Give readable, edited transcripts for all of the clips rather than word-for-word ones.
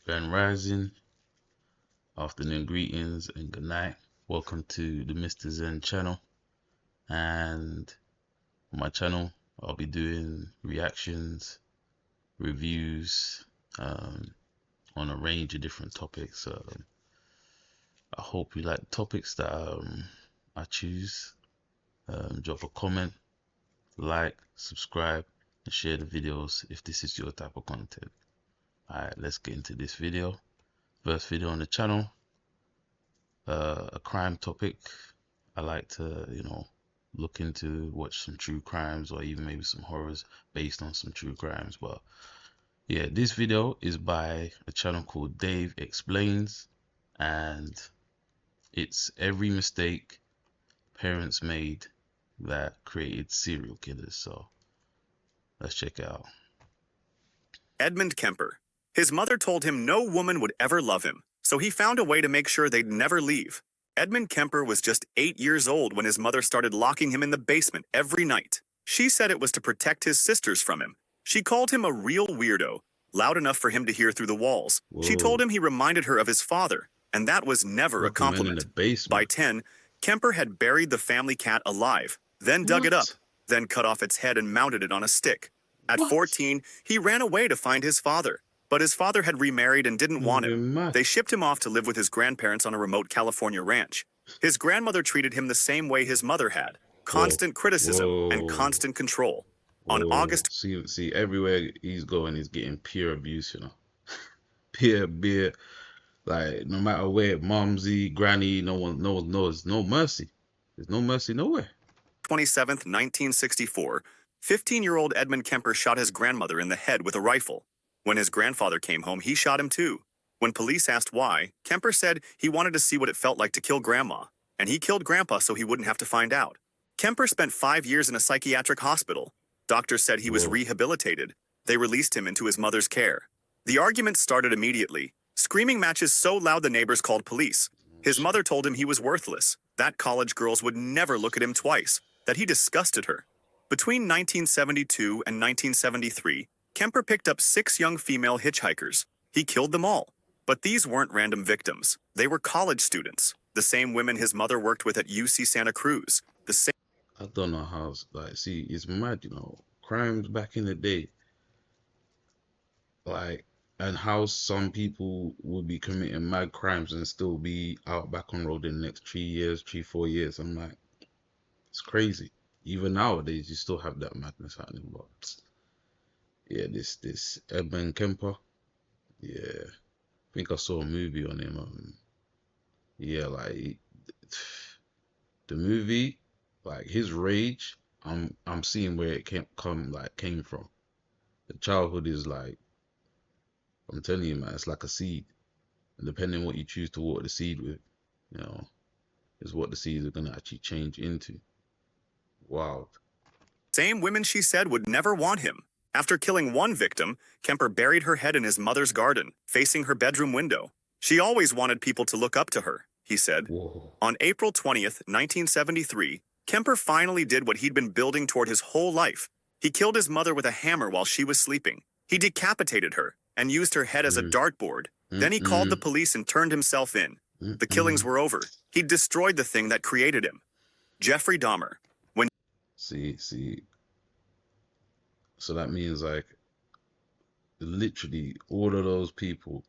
Grand Rising, afternoon greetings, and good night. Welcome to the Mr. Zen channel. And on my channel, I'll be doing reactions, reviews on a range of different topics. I hope you like the topics that I choose. Drop a comment, like, subscribe, and share the videos if this is your type of content. Alright, let's get into this video. First video on the channel. A crime topic. I like to, look into, watch some true crimes or even maybe some horrors based on some true crimes. But yeah, this video is by a channel called Dave Explains, and it's every mistake parents made that created serial killers. So let's check it out. Edmund Kemper. His mother told him no woman would ever love him, so he found a way to make sure they'd never leave. Edmund Kemper was just 8 years old when his mother started locking him in the basement every night. She said it was to protect his sisters from him. She called him a real weirdo, loud enough for him to hear through the walls. Whoa. She told him he reminded her of his father, and that was never a compliment. In the basement. By 10, Kemper had buried the family cat alive, then dug it up, then cut off its head and mounted it on a stick. At 14, he ran away to find his father, but his father had remarried and didn't want him. They shipped him off to live with his grandparents on a remote California ranch. His grandmother treated him the same way his mother had, constant criticism and constant control. On August... See, everywhere he's going, he's getting peer abuse, peer, like, no matter where, momsy, granny, no one knows, no mercy. There's no mercy nowhere. 27th, 1964, 15-year-old Edmund Kemper shot his grandmother in the head with a rifle. When his grandfather came home, he shot him too. When police asked why, Kemper said he wanted to see what it felt like to kill Grandma, and he killed Grandpa so he wouldn't have to find out. Kemper spent 5 years in a psychiatric hospital. Doctors said he was rehabilitated. They released him into his mother's care. The argument started immediately. Screaming matches so loud the neighbors called police. His mother told him he was worthless, that college girls would never look at him twice, that he disgusted her. Between 1972 and 1973, Kemper picked up 6 young female hitchhikers. He killed them all. But these weren't random victims. They were college students, the same women his mother worked with at UC Santa Cruz. The same. I don't know how, see, it's mad, crimes back in the day, and how some people would be committing mad crimes and still be out back on road in the next 3 years, 4 years. I'm like, it's crazy. Even nowadays, you still have that madness happening. But yeah, this Edmund Kemper, yeah, I think I saw a movie on him. Yeah, like the movie, like his rage, I'm seeing where it came from. The childhood is like, I'm telling you, man, it's like a seed, and depending on what you choose to water the seed with, is what the seeds are gonna actually change into. Wild. Same women she said would never want him. After killing one victim, Kemper buried her head in his mother's garden, facing her bedroom window. She always wanted people to look up to her, he said. Whoa. On April 20th, 1973, Kemper finally did what he'd been building toward his whole life. He killed his mother with a hammer while she was sleeping. He decapitated her and used her head as a dartboard. Then he called the police and turned himself in. The killings were over. He destroyed the thing that created him. Jeffrey Dahmer. See. So that means, like, literally all of those people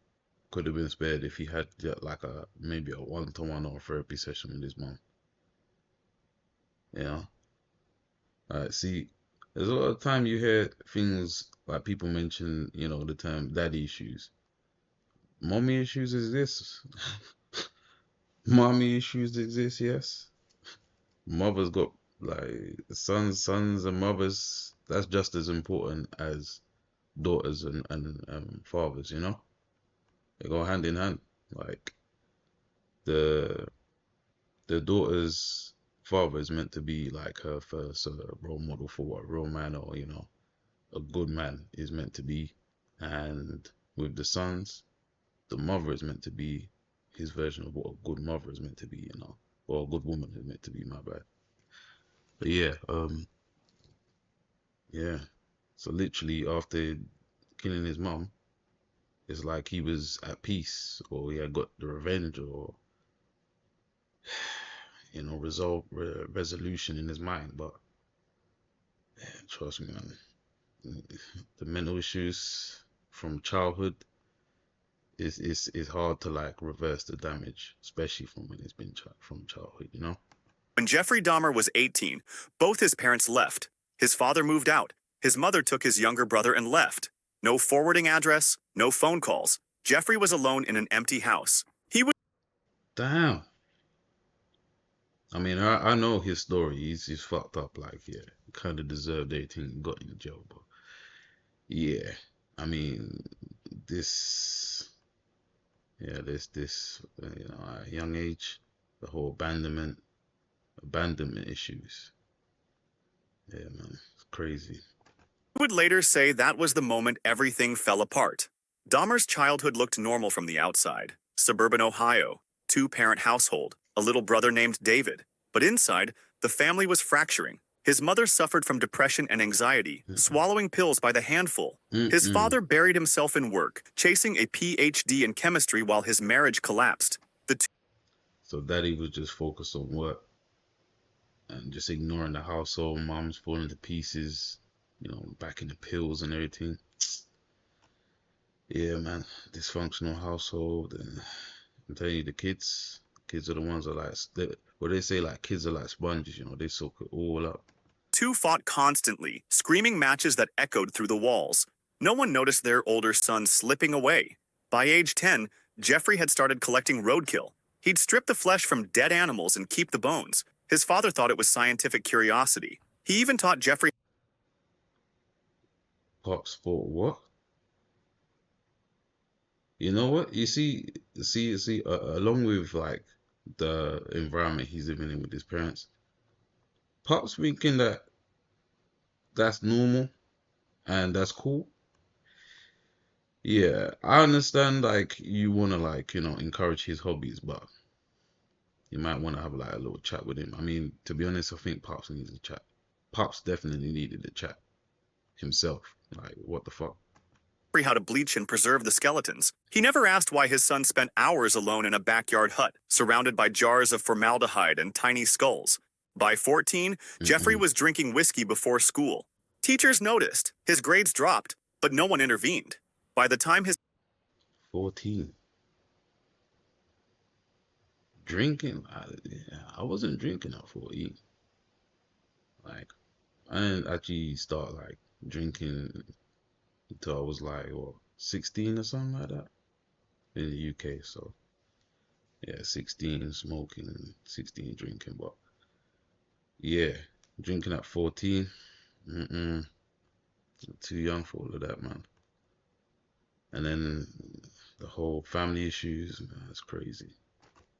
could have been spared if he had like maybe a one-to-one or a therapy session with his mom. Alright, see, there's a lot of time you hear things like people mention, the term daddy issues. Mommy issues exist. Mommy issues exist, yes. Mothers got, like, sons and mothers, that's just as important as daughters and fathers, they go hand in hand. Like, the daughter's father is meant to be like her first role model for what a real man or a good man is meant to be, and with the sons, the mother is meant to be his version of what a good mother is meant to be, or a good woman is meant to be, my bad. But yeah, yeah. So literally after killing his mom, it's like he was at peace, or he had got the revenge, or resolution in his mind. But trust me, man, the mental issues from childhood is hard to like reverse the damage, especially from when it's been from childhood, you know? When Jeffrey Dahmer was 18, both his parents left. His father moved out. His mother took his younger brother and left. No forwarding address, no phone calls. Jeffrey was alone in an empty house. He was Damn. I mean, I know his story. He's fucked up. Like, yeah, kind of deserved everything he got in jail. But yeah, I mean, this, yeah, this, at a young age, the whole abandonment issues. Yeah, man, it's crazy. would later say that was the moment everything fell apart. Dahmer's childhood looked normal from the outside. Suburban Ohio, two-parent household, a little brother named David. But inside, the family was fracturing. His mother suffered from depression and anxiety, swallowing pills by the handful. His father buried himself in work, chasing a PhD in chemistry while his marriage collapsed. So daddy was just focused on work and just ignoring the household. Mom's falling to pieces, back in the pills and everything. Yeah, man, dysfunctional household. And I'm telling you, the kids are the ones that what they say, like kids are like sponges, they soak it all up. Two fought constantly, screaming matches that echoed through the walls. No one noticed their older son slipping away. By age 10, Jeffrey had started collecting roadkill. He'd strip the flesh from dead animals and keep the bones. His father thought it was scientific curiosity. He even taught Jeffrey. Pops for what? You know what? You see, along with like the environment he's living in with his parents, Pops thinking that that's normal and that's cool. Yeah, I understand like you want to like, encourage his hobbies, but you might want to have like a little chat with him. I mean, to be honest, I think Pops needs a chat. Pops definitely needed a chat himself. Like, what the fuck? How to bleach and preserve the skeletons. He never asked why his son spent hours alone in a backyard hut, surrounded by jars of formaldehyde and tiny skulls. By 14, Jeffrey was drinking whiskey before school. Teachers noticed. His grades dropped, but no one intervened. By the time his 14. Drinking? I wasn't drinking at 14. Like, I didn't actually start like drinking until I was like, what, 16 or something like that in the UK. So, yeah, 16 smoking, 16 drinking. But, yeah, drinking at 14, too young for all of that, man. And then the whole family issues, man, that's crazy.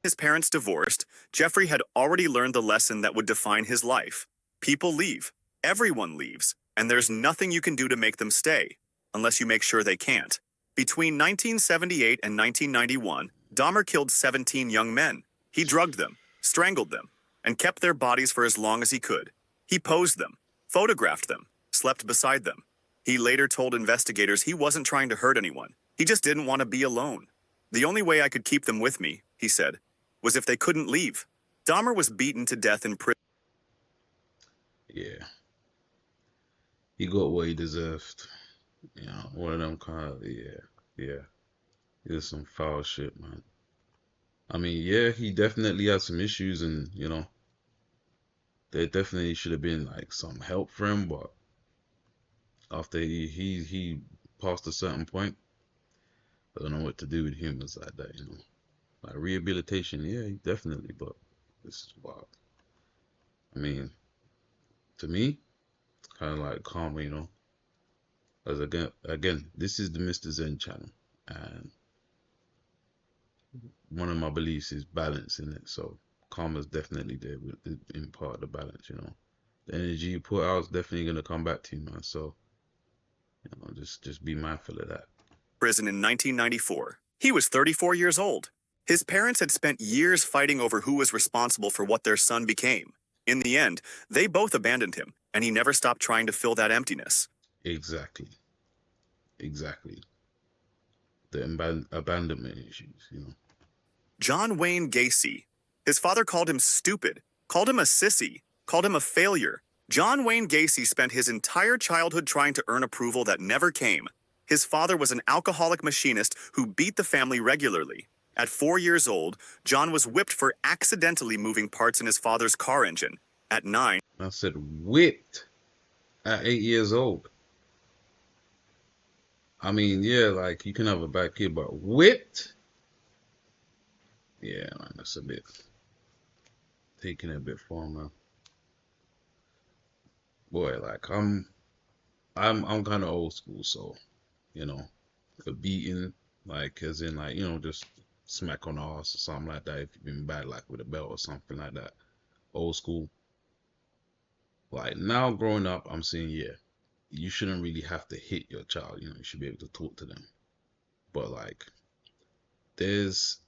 His parents divorced, Jeffrey had already learned the lesson that would define his life. People leave. Everyone leaves. And there's nothing you can do to make them stay, unless you make sure they can't. Between 1978 and 1991, Dahmer killed 17 young men. He drugged them, strangled them, and kept their bodies for as long as he could. He posed them, photographed them, slept beside them. He later told investigators he wasn't trying to hurt anyone. He just didn't want to be alone. The only way I could keep them with me, he said, was if they couldn't leave. Dahmer was beaten to death in prison. Yeah. He got what he deserved. One of them kind of, yeah. It's some foul shit, man. I mean, yeah, he definitely had some issues, and there definitely should have been like some help for him, but after he passed a certain point, I don't know what to do with humans like that, Like rehabilitation, yeah, definitely, but it's wild. I mean, to me, kind of like karma, As again, this is the Mr. Zen channel, and one of my beliefs is balance in it. So karma's definitely there in part of the balance. The energy you put out is definitely gonna come back to you, man. So just be mindful of that. Prison in 1994. He was 34 years old. His parents had spent years fighting over who was responsible for what their son became. In the end, they both abandoned him, and he never stopped trying to fill that emptiness. Exactly. the abandonment issues, you know. John Wayne Gacy. His father called him stupid, called him a sissy, called him a failure. John Wayne Gacy spent his entire childhood trying to earn approval that never came. His father was an alcoholic machinist who beat the family regularly. At 4 years old, John was whipped for accidentally moving parts in his father's car engine. At 9, I said whipped at 8 years old. I mean, yeah, like you can have a bad kid, but whipped? Yeah, man, that's a bit taking it a bit far, man. Boy, like I'm kind of old school, so you know, a beating, like as in like just smack on the ass or something like that. If you've been bad, like with a belt or something like that, old school. Like now, growing up, I'm saying yeah, you shouldn't really have to hit your child. You should be able to talk to them. But like, there's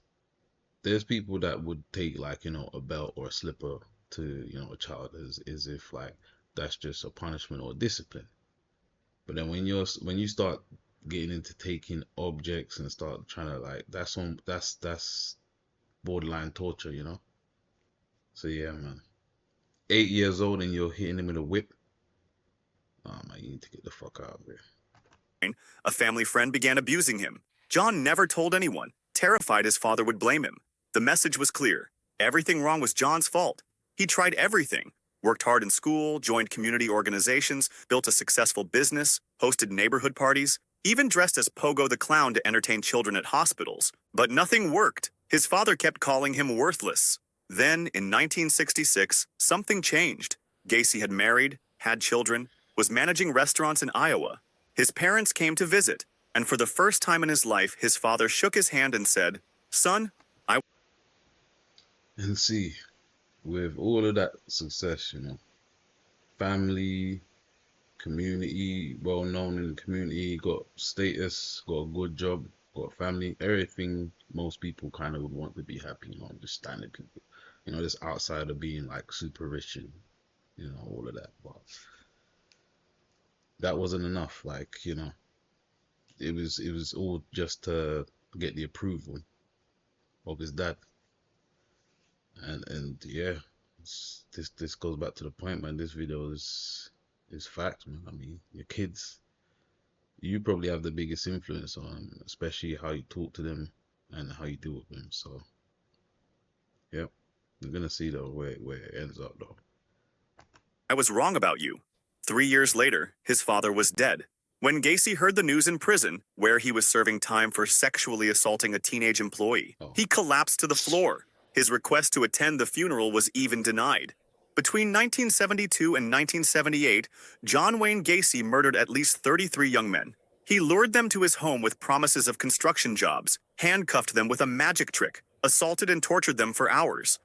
there's people that would take like a belt or a slipper to a child as if like that's just a punishment or discipline. But then when you start getting into taking objects and start trying to like that's borderline torture, you know. So yeah, man. 8 years old and you're hitting him with a whip. Oh man, you need to get the fuck out of here. a family friend began abusing him. John never told anyone, terrified his father would blame him. The message was clear. Everything wrong was John's fault. He tried everything. Worked hard in school, joined community organizations, built a successful business, hosted neighborhood parties, even dressed as Pogo the Clown to entertain children at hospitals. But nothing worked. His father kept calling him worthless. Then, in 1966, something changed. Gacy had married, had children, was managing restaurants in Iowa. His parents came to visit, and for the first time in his life, his father shook his hand and said, "Son, I..." And see, with all of that success, family, community, well known in the community, got status, got a good job, got family, everything most people kind of would want to be happy, just standard people, just outside of being like super rich and, all of that. But that wasn't enough. Like, it was all just to get the approval of his dad. And yeah, this goes back to the point, man. This video is fact, man. I mean, your kids, you probably have the biggest influence on them, especially how you talk to them and how you deal with them. So, yeah, we're gonna see though where it ends up though. "I was wrong about you." 3 years later, his father was dead. When Gacy heard the news in prison, where he was serving time for sexually assaulting a teenage employee, Oh, he collapsed to the floor. His request to attend the funeral was even denied. Between 1972 and 1978, John Wayne Gacy murdered at least 33 young men. He lured them to his home with promises of construction jobs, handcuffed them with a magic trick, assaulted and tortured them for hours.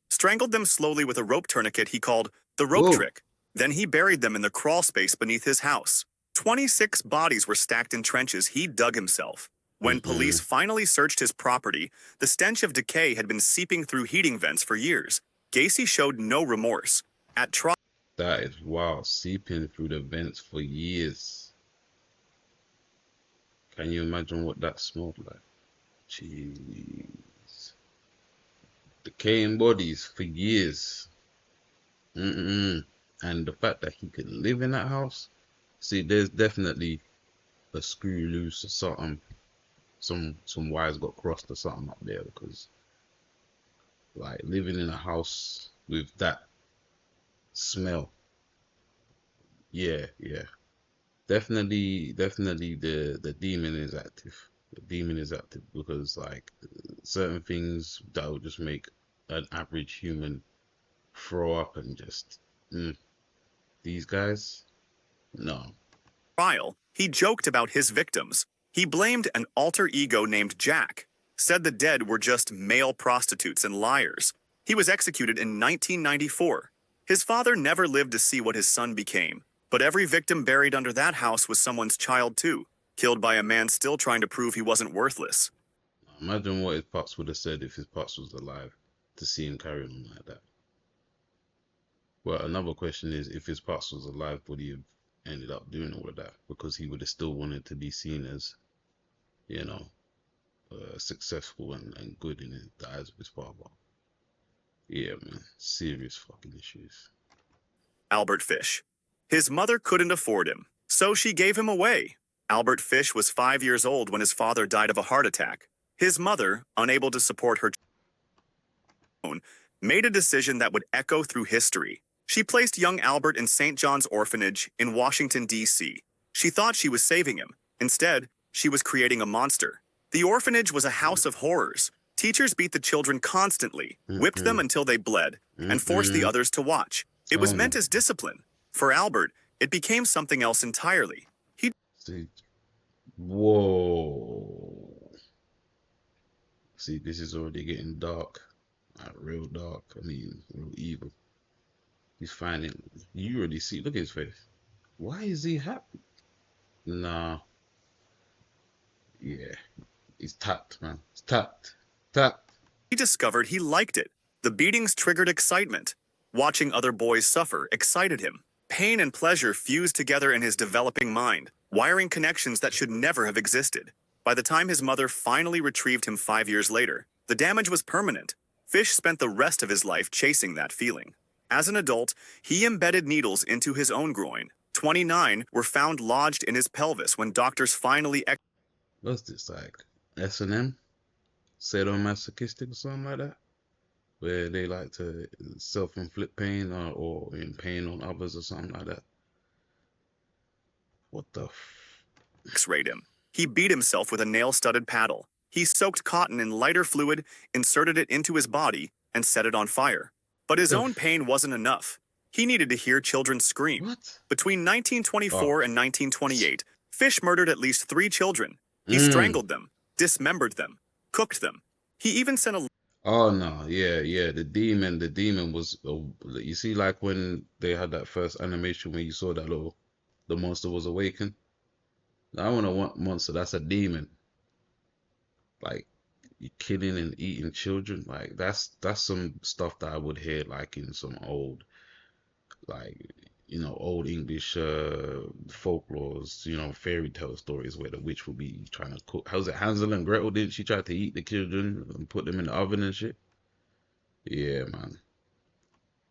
Strangled them slowly with a rope tourniquet he called the rope whoa, trick. Then he buried them in the crawl space beneath his house. 26 bodies were stacked in trenches he dug himself. When police finally searched his property, the stench of decay had been seeping through heating vents for years. Gacy showed no remorse. At trial, that is wild. Seeping through the vents for years. Can you imagine what that smelled like? Jeez. Decaying bodies for years. Mm-mm. And the fact that he could live in that house. See, there's definitely a screw loose or something. Some wires got crossed or something up there, because like living in a house with that smell. Yeah, yeah. Definitely the demon is active. The demon is active because like certain things that would just make an average human throw up and just these guys, no. he joked about his victims. He blamed an alter ego named Jack, said the dead were just male prostitutes and liars. He was executed in 1994. His father never lived to see what his son became, but every victim buried under that house was someone's child too, killed by a man still trying to prove he wasn't worthless. Imagine what his pops would have said if his pops was alive to see him carrying on like that. Well, another question is, if his pops was alive, would he have ended up doing all of that because he would have still wanted to be seen as, you know, successful and good in the eyes of his father. Yeah, man, serious fucking issues. Albert Fish. His mother couldn't afford him, so she gave him away. Albert Fish was 5 years old when his father died of a heart attack. His mother, unable to support her own, made a decision that would echo through history. She placed young Albert in St. John's Orphanage in Washington, D.C. She thought she was saving him. Instead, she was creating a monster. The orphanage was a house of horrors. Teachers beat the children constantly, whipped them until they bled, and forced the others to watch. It was Oh meant no. as discipline. For Albert, it became something else entirely. He See, whoa. See, this is already getting dark. Like, real dark. I mean, real evil. He's finding. You already see. Look at his face. Why is he happy? Nah. Yeah. He's tapped, man. He's tapped. Tapped. discovered he liked it. The beatings triggered excitement. Watching other boys suffer excited him. Pain and pleasure fused together in his developing mind, wiring connections that should never have existed. By the time his mother finally retrieved him 5 years later, the damage was permanent. Fish spent the rest of his life chasing that feeling. As an adult, he embedded needles into his own groin. 29 were found lodged in his pelvis when doctors finally What's this like? S&M? Sadomasochistic or something like that? Where they like to self-inflict pain or in pain on others or something like that. What the X-rayed him. He beat himself with a nail-studded paddle. He soaked cotton in lighter fluid, inserted it into his body, and set it on fire. But his own pain wasn't enough. He needed to hear children scream. What? Between 1924 Oh. and 1928, Fish murdered at least 3 children. He strangled them, dismembered them, cooked them. He even sent a Oh no, yeah. The demon was. You see, like when they had that first animation where you saw that the monster was awakened. I want a monster that's a demon. Like you killing and eating children. Like that's some stuff that I would hear like in some old, like old English folklores. Fairy tale stories where the witch would be trying to cook. How's it? Hansel and Gretel, didn't she try to eat the children and put them in the oven and shit? Yeah, man.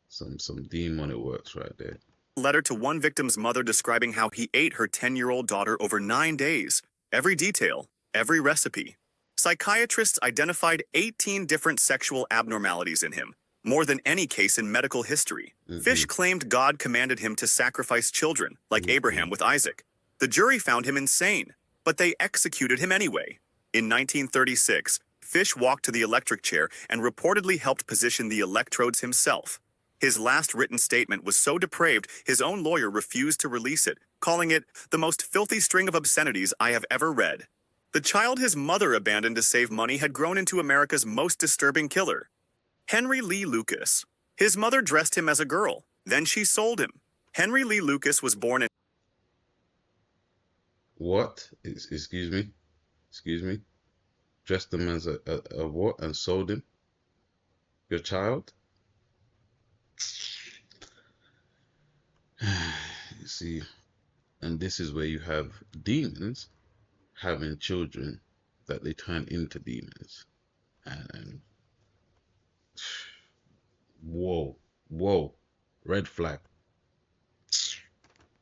Some demonic works right there. letter to one victim's mother describing how he ate her 10-year-old daughter over 9 days. Every detail, every recipe. Psychiatrists identified 18 different sexual abnormalities in him, more than any case in medical history. Fish claimed God commanded him to sacrifice children, like Abraham with Isaac. The jury found him insane, but they executed him anyway. In 1936, Fish walked to the electric chair and reportedly helped position the electrodes himself. His last written statement was so depraved, his own lawyer refused to release it, calling it the most filthy string of obscenities I have ever read. The child his mother abandoned to save money had grown into America's most disturbing killer. Henry Lee Lucas. His mother dressed him as a girl, then she sold him. Henry Lee Lucas was born in What? Excuse me? Excuse me? Dressed him as a what and sold him? Your child? You see, and this is where you have demons having children that they turn into demons. And whoa, red flag.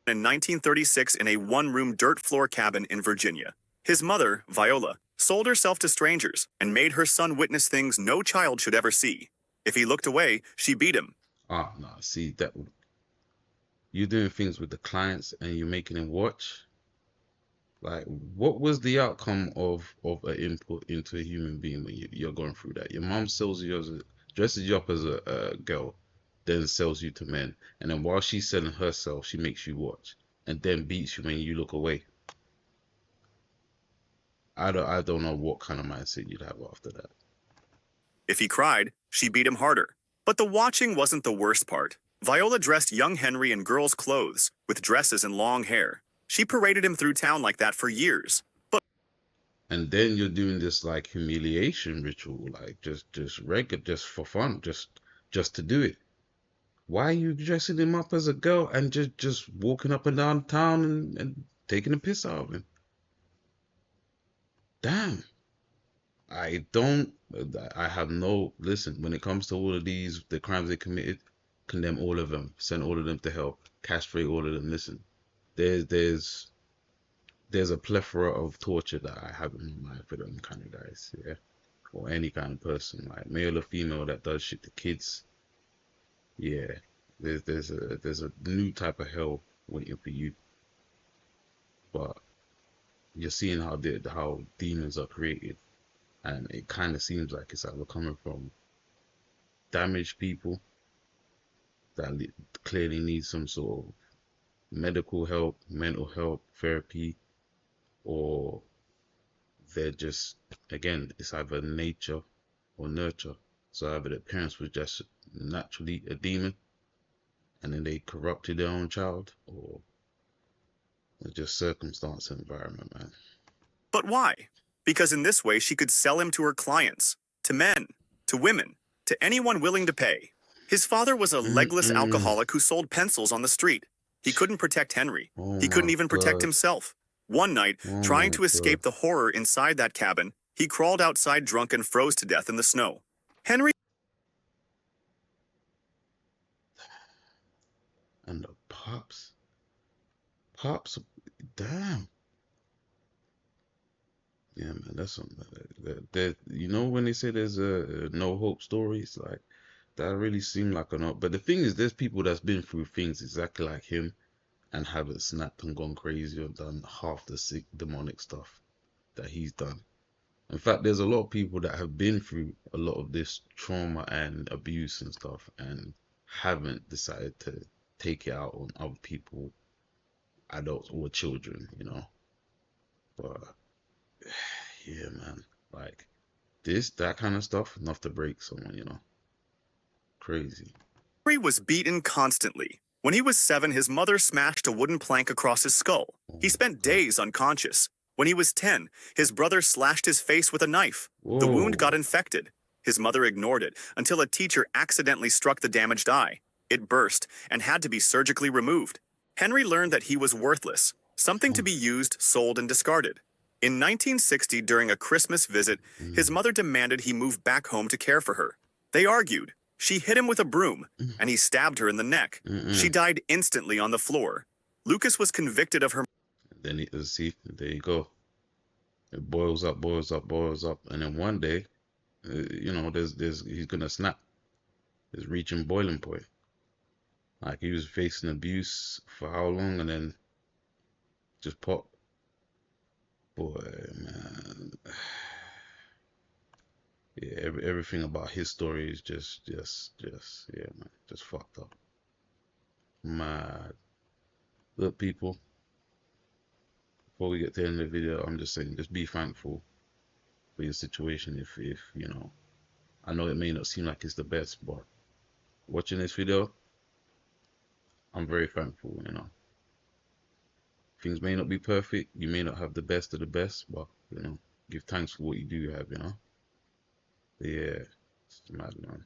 in 1936 in a one-room dirt floor cabin in Virginia. His mother, Viola, sold herself to strangers and made her son witness things no child should ever see. If he looked away, she beat him. Ah, no, see that you're doing things with the clients and you're making them watch. Like, what was the outcome of an input into a human being when you're going through that? Your mom dresses you up as a girl, then sells you to men, and then while she's selling herself, she makes you watch, and then beats you when you look away. I don't know what kind of mindset you'd have after that. If he cried, she beat him harder. But the watching wasn't the worst part. Viola dressed young Henry in girls' clothes, with dresses and long hair. She paraded him through town like that for years. But And then you're doing this like humiliation ritual, like just regular, just for fun, just to do it. Why are you dressing him up as a girl and just walking up and down town and taking a piss out of him? Damn. I don't. I have no. Listen, when it comes to all of these, the crimes they committed, condemn all of them, send all of them to hell, castrate all of them. Listen, there's there's there's a plethora of torture that I have in mind for them kind of guys, yeah, or any kind of person, like male or female that does shit to kids. Yeah, there's a new type of hell waiting for you. But you're seeing how demons are created, and it kind of seems like it's either coming from damaged people that clearly need some sort of medical help, mental help, therapy, or they're just, again, it's either nature or nurture. So either the parents were just naturally a demon and then they corrupted their own child, or it's just circumstance and environment, man. But why? Because in this way she could sell him to her clients, to men, to women, to anyone willing to pay. His father was a legless Mm-mm. alcoholic who sold pencils on the street. He couldn't protect Henry. Oh He couldn't my even protect God. himself. One night, Oh trying my to God. escape the horror inside that cabin, he crawled outside drunk and froze to death in the snow. Henry And the pops, damn. Yeah, man, that's something that you know when they say there's a no hope stories, like that really seemed like a no. But the thing is, there's people that's been through things exactly like him and haven't snapped and gone crazy or done half the sick demonic stuff that he's done. In fact, there's a lot of people that have been through a lot of this trauma and abuse and stuff and haven't decided to take it out on other people, adults or children, you know. But yeah, man, like that kind of stuff, enough to break someone, you know. Crazy. was beaten constantly. When he was 7, his mother smashed a wooden plank across his skull. Oh He my spent God. days unconscious. When he was 10, his brother slashed his face with a knife. The wound got Whoa. infected. His mother ignored it until a teacher accidentally struck the damaged eye. It burst and had to be surgically removed. Henry learned that he was worthless, something to Oh. be used, sold, and discarded. In 1960, during a Christmas visit, his Mm, mother demanded he move back home to care for her. They argued. She hit him with a broom, mm, and he stabbed her in the neck. She mm. died instantly on the floor. Lucas was convicted of her. Then see, there you go. It boils up, boils up, boils up, and then one day, you know, there's he's gonna snap. It's reaching boiling point. Like he was facing abuse for how long, and then just pop. Boy, man, yeah, everything about his story is just, yeah, man, just fucked up. Mad. Look, people, before we get to the end of the video, I'm just saying, just be thankful for your situation. If you know, I know it may not seem like it's the best, but watching this video, I'm very thankful. You know, things may not be perfect. You may not have the best of the best, but you know, give thanks for what you do have. You know, but yeah, it's mad, man.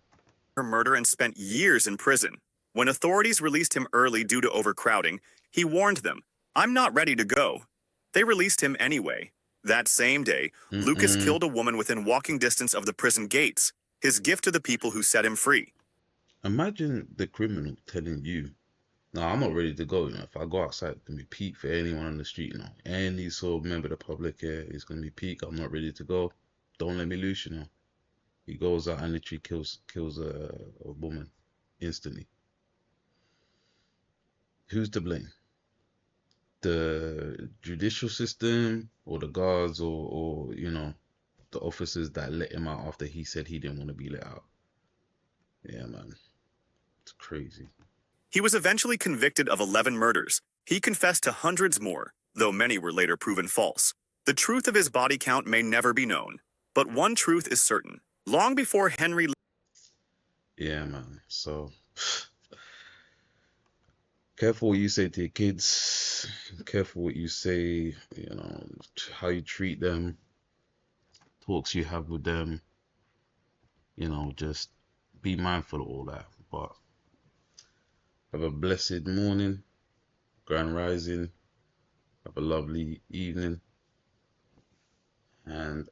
Her murder and spent years in prison. When authorities released him early due to overcrowding, he warned them, "I'm not ready to go." They released him anyway. That same day, Lucas Mm-mm. killed a woman within walking distance of the prison gates, his gift to the people who set him free. Imagine the criminal telling you, "No, I'm not ready to go. You know, if I go outside, it's gonna be peak for anyone on the street. You know, any sort of member of the public here, it's gonna be peak. I'm not ready to go. Don't let me loose. You know." He goes out and literally kills a woman instantly. Who's to blame? The judicial system or the guards or you know the officers that let him out after he said he didn't want to be let out? Yeah, man, it's crazy. He was eventually convicted of 11 murders. He confessed to hundreds more, though many were later proven false. The truth of his body count may never be known. But one truth is certain. Long before Henry Yeah, man. So careful what you say to your kids. Careful what you say. You know how you treat them. Talks you have with them. You know, just be mindful of all that. But Have a blessed morning, grand rising. Have a lovely evening, and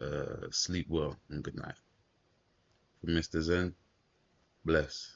sleep well and good night. From Mr. Zen, bless.